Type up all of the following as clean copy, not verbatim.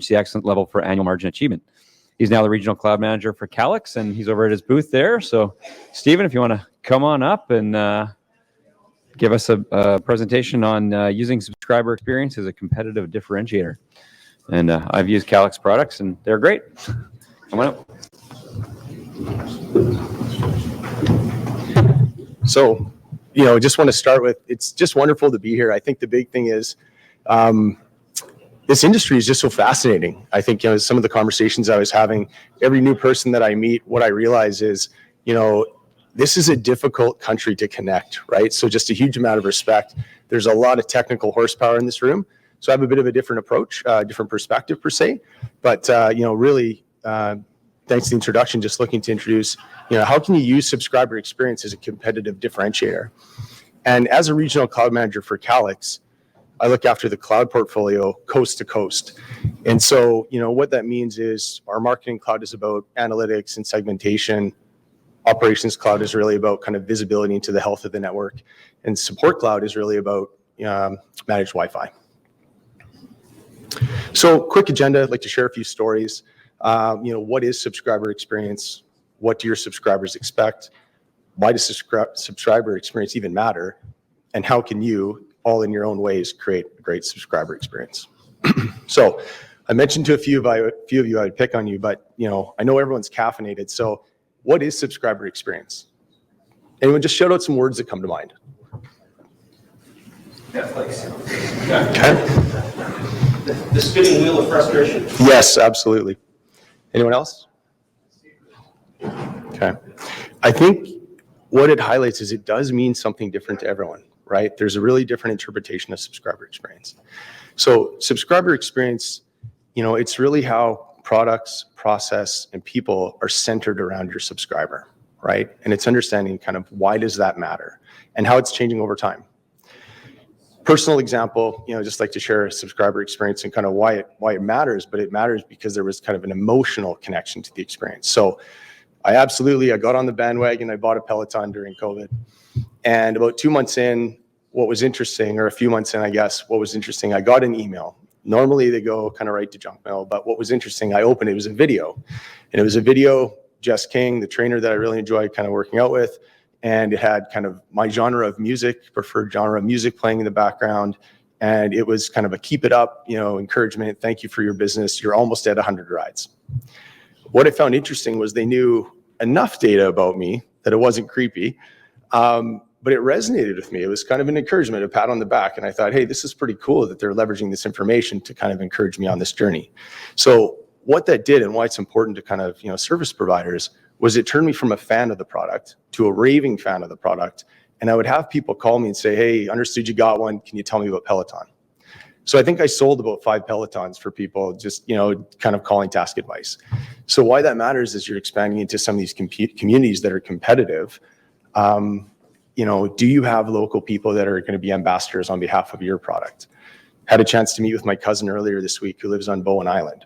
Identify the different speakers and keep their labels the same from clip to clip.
Speaker 1: the excellent level for annual margin achievement. He's now the regional cloud manager for Calix, and he's over at his booth there. So, Stephen, if you want to come on up and give us a presentation on using subscriber experience as a competitive differentiator. And I've used Calix products, and they're great. Come on up.
Speaker 2: So, just want to start with, it's just wonderful to be here. I think the big thing is, this industry is just so fascinating. I think, some of the conversations I was having, every new person that I meet, what I realize is, this is a difficult country to connect, right? So just a huge amount of respect. There's a lot of technical horsepower in this room. So I have a bit of a different approach, different perspective per se. But, really, thanks to the introduction, just looking to introduce, how can you use subscriber experience as a competitive differentiator? And as a regional cloud manager for Calix, I look after the cloud portfolio coast to coast. And so, what that means is our marketing cloud is about analytics and segmentation. Operations cloud is really about kind of visibility into the health of the network. And support cloud is really about managed Wi-Fi. So quick agenda, I'd like to share a few stories. What is subscriber experience? What do your subscribers expect? Why does subscriber experience even matter? And how can you, all in your own ways, create a great subscriber experience? So I mentioned to a few of you I'd pick on you, but I know everyone's caffeinated. So what is subscriber experience? Anyone just shout out some words that come to mind.
Speaker 3: Netflix.
Speaker 2: Okay.
Speaker 3: The spinning wheel of frustration.
Speaker 2: Yes, absolutely. Anyone else? Okay. I think what it highlights is it does mean something different to everyone, right? There's a really different interpretation of subscriber experience. So subscriber experience, it's really how products, process, and people are centered around your subscriber, right? And it's understanding kind of why does that matter and how it's changing over time. Personal example, just like to share a subscriber experience and kind of why it matters, but it matters because there was kind of an emotional connection to the experience. So I got on the bandwagon, I bought a Peloton during COVID. And about 2 months in, what was interesting, or a few months in, I guess, what was interesting, I got an email. Normally they go kind of right to junk mail, but what was interesting, I opened it, was a video. And it was a video, Jess King, the trainer that I really enjoy kind of working out with, and it had kind of my genre of music, preferred genre of music playing in the background. And it was kind of a keep it up, encouragement, thank you for your business, you're almost at 100 rides. What I found interesting was they knew enough data about me that it wasn't creepy, but it resonated with me. It was kind of an encouragement, a pat on the back. And I thought, hey, this is pretty cool that they're leveraging this information to kind of encourage me on this journey. So what that did and why it's important to kind of, service providers was it turned me from a fan of the product to a raving fan of the product. And I would have people call me and say, hey, understood you got one. Can you tell me about Peloton? So I think I sold about 5 Pelotons for people, just, kind of calling to ask advice. So why that matters is you're expanding into some of these communities that are competitive. Do you have local people that are going to be ambassadors on behalf of your product? Had a chance to meet with my cousin earlier this week who lives on Bowen Island.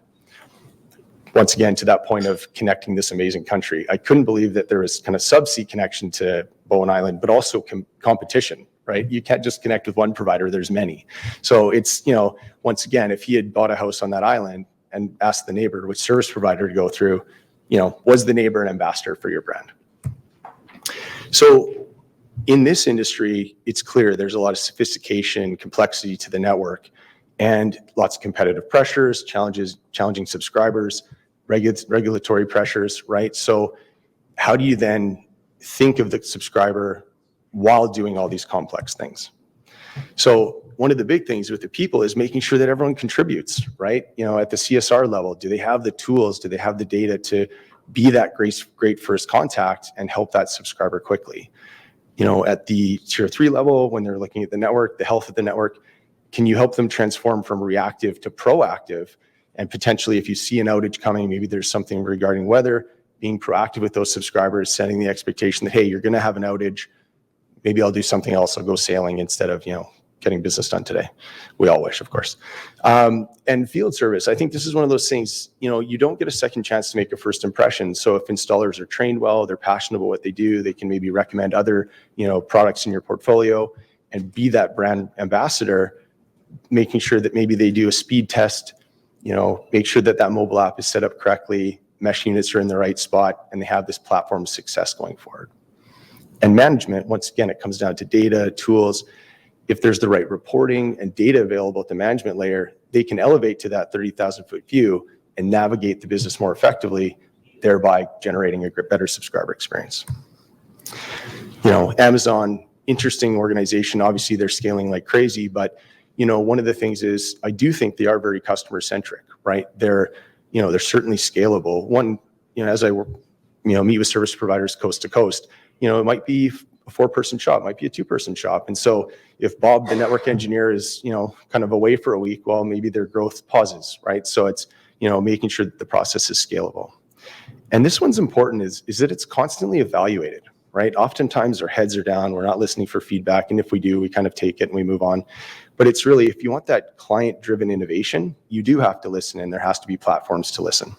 Speaker 2: Once again, to that point of connecting this amazing country, I couldn't believe that there was kind of subsea connection to Bowen Island, but also competition, right? You can't just connect with one provider, there's many. So it's, once again, if he had bought a house on that island and asked the neighbor which service provider to go through, was the neighbor an ambassador for your brand? So in this industry, it's clear there's a lot of sophistication, complexity to the network, and lots of competitive pressures, challenging subscribers, regulatory pressures, right? So how do you then think of the subscriber while doing all these complex things? So one of the big things with the people is making sure that everyone contributes, right? At the CSR level, do they have the tools? Do they have the data to be that great first contact and help that subscriber quickly? At the tier 3 level, when they're looking at the network, the health of the network, can you help them transform from reactive to proactive? And potentially, if you see an outage coming, maybe there's something regarding weather, being proactive with those subscribers, setting the expectation that, hey, you're going to have an outage. Maybe I'll do something else. I'll go sailing instead of, getting business done today. We all wish, of course. And field service, I think this is one of those things, you don't get a second chance to make a first impression. So if installers are trained well, they're passionate about what they do, they can maybe recommend other, products in your portfolio and be that brand ambassador, making sure that maybe they do a speed test make sure that that mobile app is set up correctly, mesh units are in the right spot, and they have this platform success going forward. And management, once again, it comes down to data, tools. If there's the right reporting and data available at the management layer, they can elevate to that 30,000-foot view and navigate the business more effectively, thereby generating a better subscriber experience. Amazon, interesting organization. Obviously, they're scaling like crazy, but one of the things is I do think they are very customer centric, right? They're certainly scalable. One, as I meet with service providers coast to coast, it might be a 4-person shop, might be a 2-person shop. And so if Bob, the network engineer, is, kind of away for a week, well, maybe their growth pauses, right? So it's, making sure that the process is scalable. And this one's important is that it's constantly evaluated, right? Oftentimes our heads are down, we're not listening for feedback. And if we do, we kind of take it and we move on. But it's really, if you want that client-driven innovation, you do have to listen, and there has to be platforms to listen,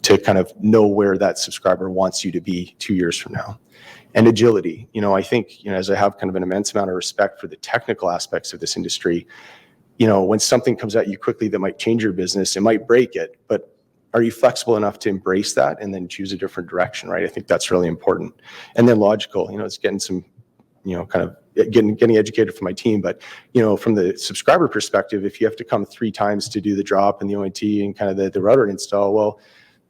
Speaker 2: to kind of know where that subscriber wants you to be 2 years from now. And agility, I think, as I have kind of an immense amount of respect for the technical aspects of this industry, when something comes at you quickly that might change your business, it might break it, but are you flexible enough to embrace that and then choose a different direction, right? I think that's really important. And then logical, it's getting some, kind of getting educated from my team, but, from the subscriber perspective, if you have to come 3 times to do the drop and the ONT and kind of the router install, well,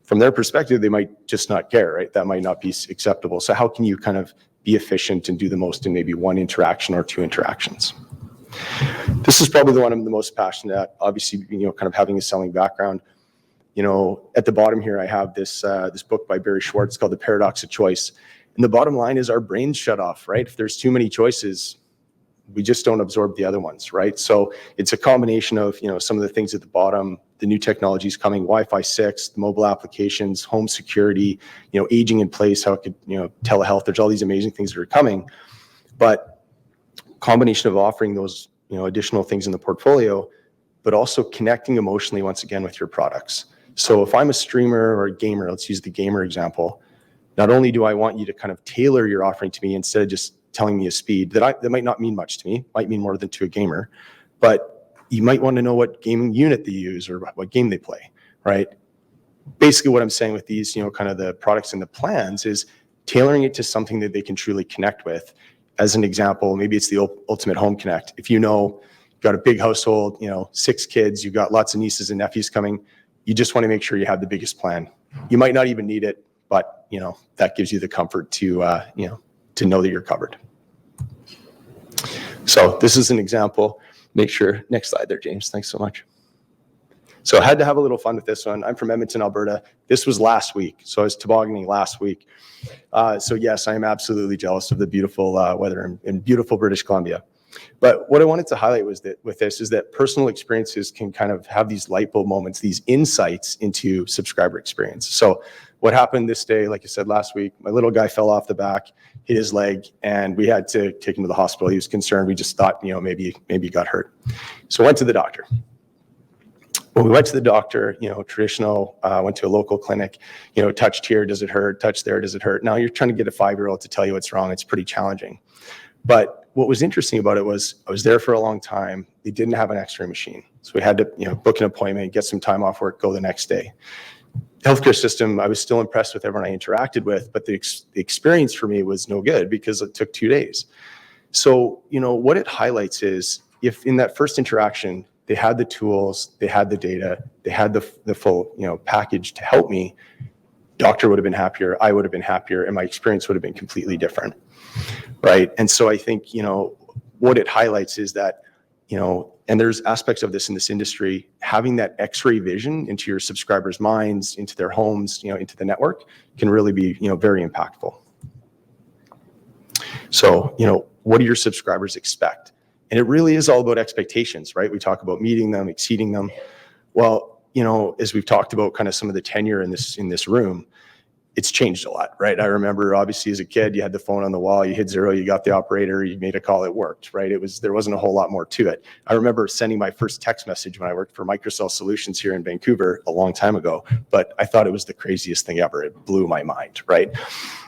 Speaker 2: from their perspective, they might just not care, right? That might not be acceptable. So how can you kind of be efficient and do the most in maybe 1 interaction or 2 interactions? This is probably the one I'm the most passionate at, obviously, kind of having a selling background. At the bottom here, I have this book by Barry Schwartz called The Paradox of Choice. And the bottom line is our brains shut off, right? If there's too many choices, we just don't absorb the other ones, right? So it's a combination of, some of the things at the bottom, the new technologies coming, Wi-Fi 6, the mobile applications, home security, aging in place, how it could, telehealth, there's all these amazing things that are coming. But combination of offering those, additional things in the portfolio, but also connecting emotionally, once again, with your products. So if I'm a streamer or a gamer, let's use the gamer example, not only do I want you to kind of tailor your offering to me instead of just telling me a speed that might not mean much to me, might mean more than to a gamer, but you might want to know what gaming unit they use or what game they play, right? Basically what I'm saying with these, kind of the products and the plans is tailoring it to something that they can truly connect with. As an example, maybe it's the Ultimate Home Connect. If you've got a big household, 6 kids, you've got lots of nieces and nephews coming, you just want to make sure you have the biggest plan. You might not even need it, but that gives you the comfort to know that you're covered. So this is an example. Make sure, next slide there, James. Thanks so much. So I had to have a little fun with this one. I'm from Edmonton, Alberta. This was last week. So I was tobogganing last week. So yes, I am absolutely jealous of the beautiful weather in beautiful British Columbia. But what I wanted to highlight was that with this is that personal experiences can kind of have these light bulb moments, these insights into subscriber experience. So what happened this day, like I said last week, my little guy fell off the back, hit his leg, and we had to take him to the hospital. He was concerned. We just thought, maybe he got hurt. So I went to the doctor. When we went to the doctor, traditional, went to a local clinic, touched here, does it hurt? Touched there, does it hurt? Now you're trying to get a 5-year-old to tell you what's wrong. It's pretty challenging. But what was interesting about it was I was there for a long time. They didn't have an X-ray machine. So we had to, book an appointment, get some time off work, go the next day. Healthcare system, I was still impressed with everyone I interacted with, but the experience for me was no good because it took 2 days. So, what it highlights is if in that first interaction, they had the tools, they had the data, they had the full, package to help me, doctor would have been happier, I would have been happier, and my experience would have been completely different, right? And so I think, what it highlights is that, and there's aspects of this in this industry, having that X-ray vision into your subscribers' minds, into their homes, into the network can really be, very impactful. So, what do your subscribers expect? And it really is all about expectations, right? We talk about meeting them, exceeding them. Well, as we've talked about kind of some of the tenure in this room, it's changed a lot, right? I remember obviously as a kid, you had the phone on the wall, you hit 0, you got the operator, you made a call, it worked, right? There wasn't a whole lot more to it. I remember sending my first text message when I worked for Microsoft Solutions here in Vancouver a long time ago, but I thought it was the craziest thing ever. It blew my mind, right?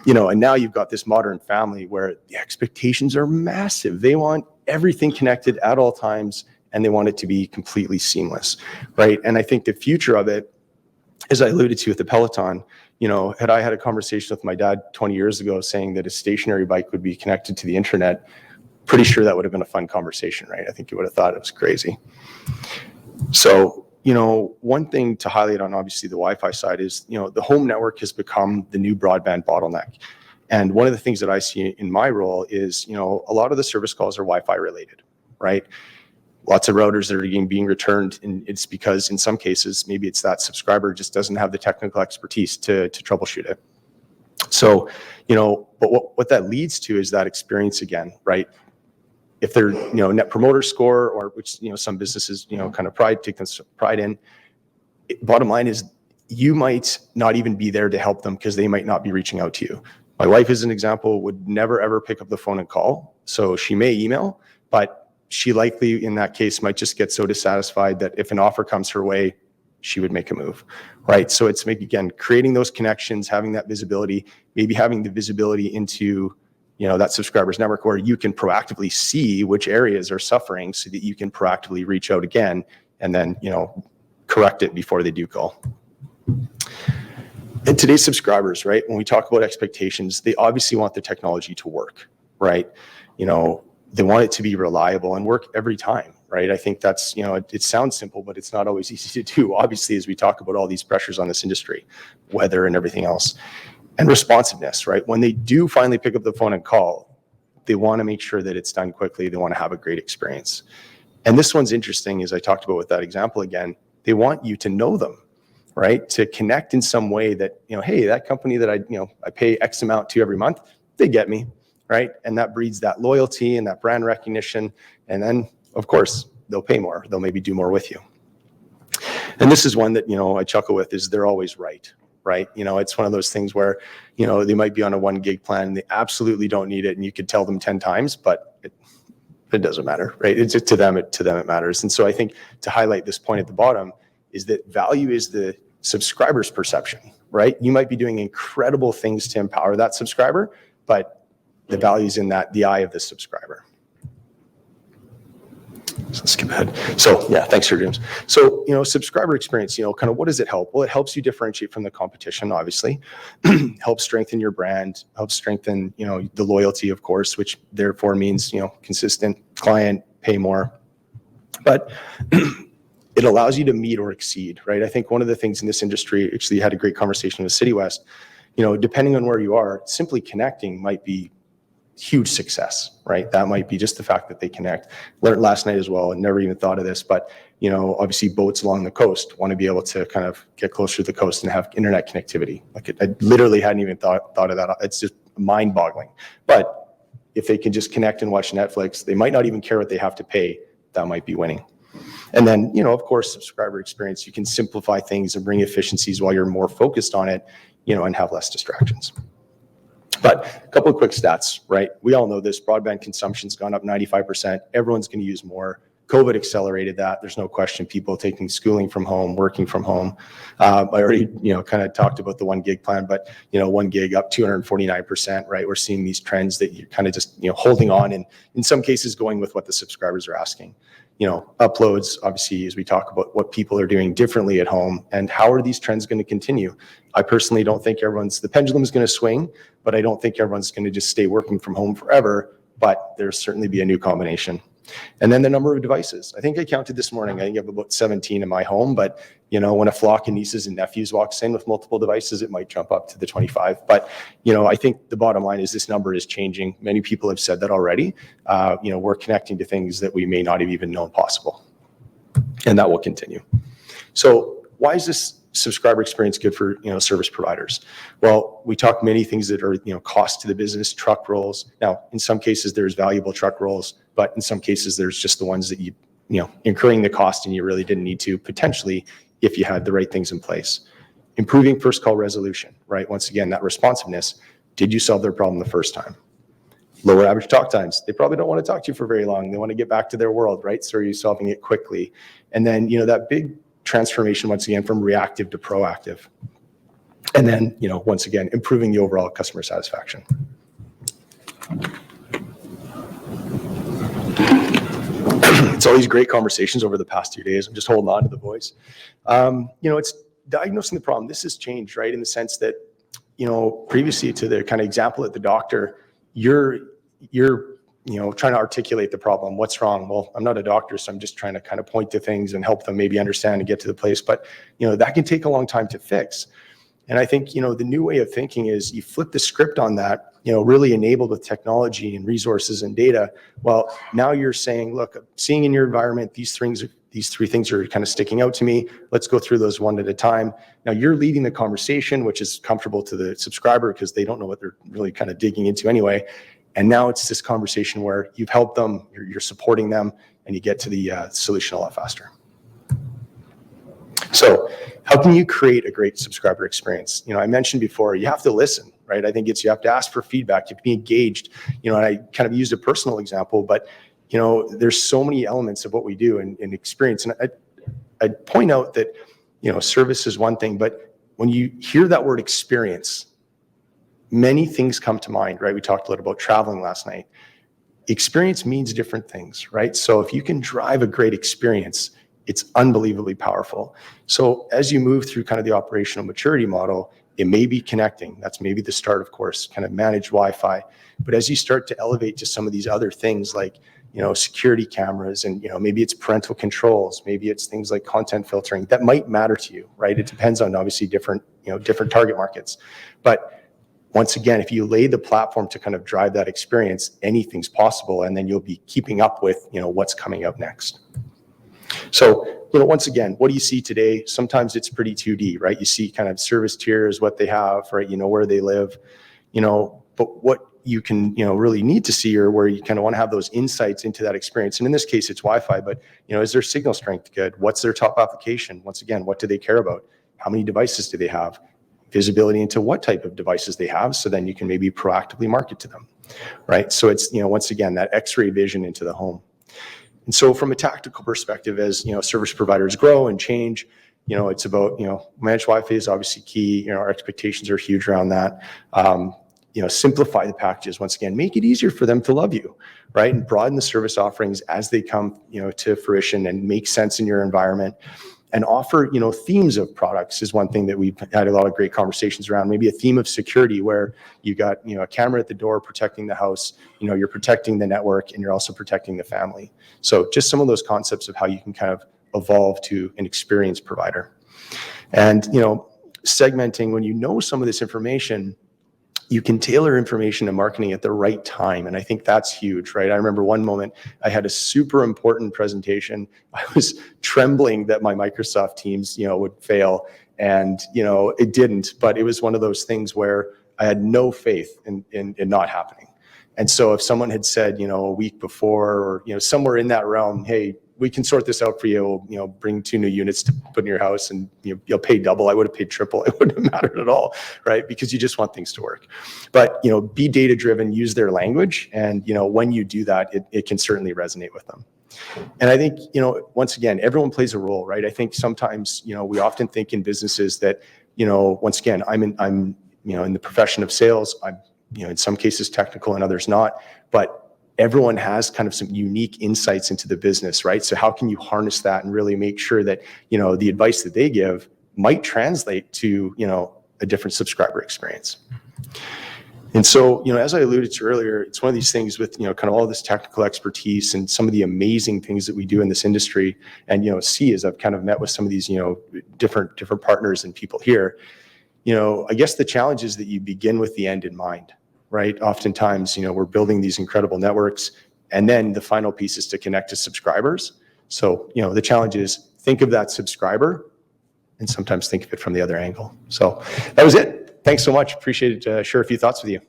Speaker 2: And now you've got this modern family where the expectations are massive. They want everything connected at all times and they want it to be completely seamless, right? And I think the future of it, as I alluded to with the Peloton, had I had a conversation with my dad 20 years ago saying that a stationary bike would be connected to the internet, pretty sure that would have been a fun conversation, right? I think he would have thought it was crazy. So, one thing to highlight on obviously the Wi-Fi side is, the home network has become the new broadband bottleneck. And one of the things that I see in my role is, a lot of the service calls are Wi-Fi related, right? Lots of routers that are being returned, and it's because in some cases, maybe it's that subscriber just doesn't have the technical expertise to troubleshoot it. So, but what that leads to is that experience again, right? If their net promoter score, or which some businesses kind of take this pride in, bottom line is you might not even be there to help them because they might not be reaching out to you. My wife, as an example, would never ever pick up the phone and call. So she may email, but she likely in that case might just get so dissatisfied that if an offer comes her way, she would make a move, right? So it's again creating those connections, having that visibility, maybe having the visibility into that subscriber's network where you can proactively see which areas are suffering so that you can proactively reach out again and then, correct it before they do call. And today's subscribers, right, when we talk about expectations, they obviously want the technology to work, right? They want it to be reliable and work every time, right? I think that's, it sounds simple, but it's not always easy to do, obviously, as we talk about all these pressures on this industry, weather and everything else. And responsiveness, right? When they do finally pick up the phone and call, they want to make sure that it's done quickly. They want to have a great experience. And this one's interesting, as I talked about with that example again, they want you to know them, right? To connect in some way that, hey, that company that I pay X amount to every month, they get me, right? And that breeds that loyalty and that brand recognition. And then, of course, they'll pay more. They'll maybe do more with you. And this is one that, I chuckle with is they're always right. Right? It's one of those things where, they might be on a 1 gig plan and they absolutely don't need it. And you could tell them 10 times, but it doesn't matter, right? It's to them it matters. And so I think to highlight this point at the bottom is that value is the subscriber's perception, right? You might be doing incredible things to empower that subscriber, but the value is in the eye of the subscriber. So let's skip ahead. So yeah, thanks for James. So, subscriber experience, kind of what does it help? Well, it helps you differentiate from the competition, obviously. Helps strengthen your brand, helps strengthen, the loyalty, of course, which therefore means, consistent client, pay more. But it allows you to meet or exceed, right? I think one of the things in this industry, actually had a great conversation with City West, depending on where you are, simply connecting might be huge success, right? That might be just the fact that they connect. Learned last night as well and never even thought of this, but obviously boats along the coast want to be able to kind of get closer to the coast and have internet connectivity. I literally hadn't even thought of that. It's just mind boggling. But if they can just connect and watch Netflix, they might not even care what they have to pay. That might be winning. And then, of course, subscriber experience, you can simplify things and bring efficiencies while you're more focused on it, and have less distractions. But a couple of quick stats, right? We all know this, broadband consumption's gone up 95%. Everyone's going to use more. COVID accelerated that. There's no question. People taking schooling from home, working from home. I already, kind of talked about the 1 gig plan, but 1 gig up 249%, right? We're seeing these trends that you're kind of just, holding on and in some cases going with what the subscribers are asking. Uploads, obviously, as we talk about what people are doing differently at home and how are these trends going to continue. I personally don't think the pendulum is going to swing, but I don't think everyone's going to just stay working from home forever, but there'll certainly be a new combination. And then the number of devices. I think I counted this morning, I think I have about 17 in my home, but when a flock of nieces and nephews walks in with multiple devices, it might jump up to the 25. But, I think the bottom line is this number is changing. Many people have said that already. We're connecting to things that we may not have even known possible. And that will continue. So why is this subscriber experience good for service providers? Well, we talk many things that are cost to the business, truck rolls. Now, in some cases there's valuable truck rolls, but in some cases there's just the ones that you incurring the cost and you really didn't need to potentially if you had the right things in place. Improving first call resolution, right? Once again, that responsiveness. Did you solve their problem the first time? Lower average talk times. They probably don't want to talk to you for very long. They want to get back to their world, right? So are you solving it quickly? And then that big transformation once again from reactive to proactive. And then, once again, improving the overall customer satisfaction. It's all these great conversations over the past 2 days. I'm just holding on to the voice. It's diagnosing the problem. This has changed, right? In the sense that, previously to the kind of example at the doctor, you're trying to articulate the problem. What's wrong? Well, I'm not a doctor, so I'm just trying to kind of point to things and help them maybe understand and get to the place. But, that can take a long time to fix. And I think, the new way of thinking is you flip the script on that, really enabled with technology and resources and data. Well, now you're saying, look, seeing in your environment, these three things are kind of sticking out to me. Let's go through those one at a time. Now you're leading the conversation, which is comfortable to the subscriber because they don't know what they're really kind of digging into anyway. And now it's this conversation where you've helped them, you're supporting them, and you get to the solution a lot faster. So how can you create a great subscriber experience? I mentioned before, you have to listen, right? I think you have to ask for feedback, you have to be engaged. And I kind of used a personal example, but there's so many elements of what we do in experience. And I'd point out that, service is one thing, but when you hear that word experience, many things come to mind, right? We talked a little about traveling last night. Experience means different things, right? So if you can drive a great experience, it's unbelievably powerful. So as you move through kind of the operational maturity model, it may be connecting. That's maybe the start, of course, kind of managed Wi-Fi. But as you start to elevate to some of these other things like, security cameras and, maybe it's parental controls, maybe it's things like content filtering that might matter to you, right? It depends on obviously different target markets. But once again, if you lay the platform to kind of drive that experience, anything's possible. And then you'll be keeping up with, what's coming up next. So, once again, what do you see today? Sometimes it's pretty 2D, right? You see kind of service tiers, what they have, right? Where they live, but what you can, really need to see or where you kind of want to have those insights into that experience. And in this case, it's Wi-Fi, but, is their signal strength good? What's their top application? Once again, what do they care about? How many devices do they have? Visibility into what type of devices they have. So then you can maybe proactively market to them, right? So it's, once again, that X-ray vision into the home. And so from a tactical perspective, as service providers grow and change, it's about, managed Wi-Fi is obviously key. Our expectations are huge around that. Simplify the packages. Once again, make it easier for them to love you, right? And broaden the service offerings as they come, to fruition and make sense in your environment. And offer, themes of products is one thing that we've had a lot of great conversations around. Maybe a theme of security where you got, a camera at the door protecting the house, you're protecting the network and you're also protecting the family. So just some of those concepts of how you can kind of evolve to an experience provider. And, segmenting, when you know some of this information, you can tailor information and marketing at the right time. And I think that's huge, right? I remember one moment I had a super important presentation. I was trembling that my Microsoft Teams, would fail. And, it didn't, but it was one of those things where I had no faith in not happening. And so if someone had said, a week before or, somewhere in that realm, hey, we can sort this out for you. We'll, bring 2 new units to put in your house and you'll pay double. I would have paid triple. It wouldn't have mattered at all, right? Because you just want things to work. But, be data driven, use their language. And, when you do that, it can certainly resonate with them. And I think, once again, everyone plays a role, right? I think sometimes, we often think in businesses that, once again, I'm in the profession of sales. I'm, in some cases technical and others not, but everyone has kind of some unique insights into the business, right? So how can you harness that and really make sure that, the advice that they give might translate to, a different subscriber experience. And so, as I alluded to earlier, it's one of these things with, kind of all this technical expertise and some of the amazing things that we do in this industry. And, see, as I've kind of met with some of these, different partners and people here, I guess the challenge is that you begin with the end in mind. Right? Oftentimes, we're building these incredible networks, and then the final piece is to connect to subscribers. So, the challenge is think of that subscriber and sometimes think of it from the other angle. So that was it. Thanks so much. Appreciate it. Share a few thoughts with you.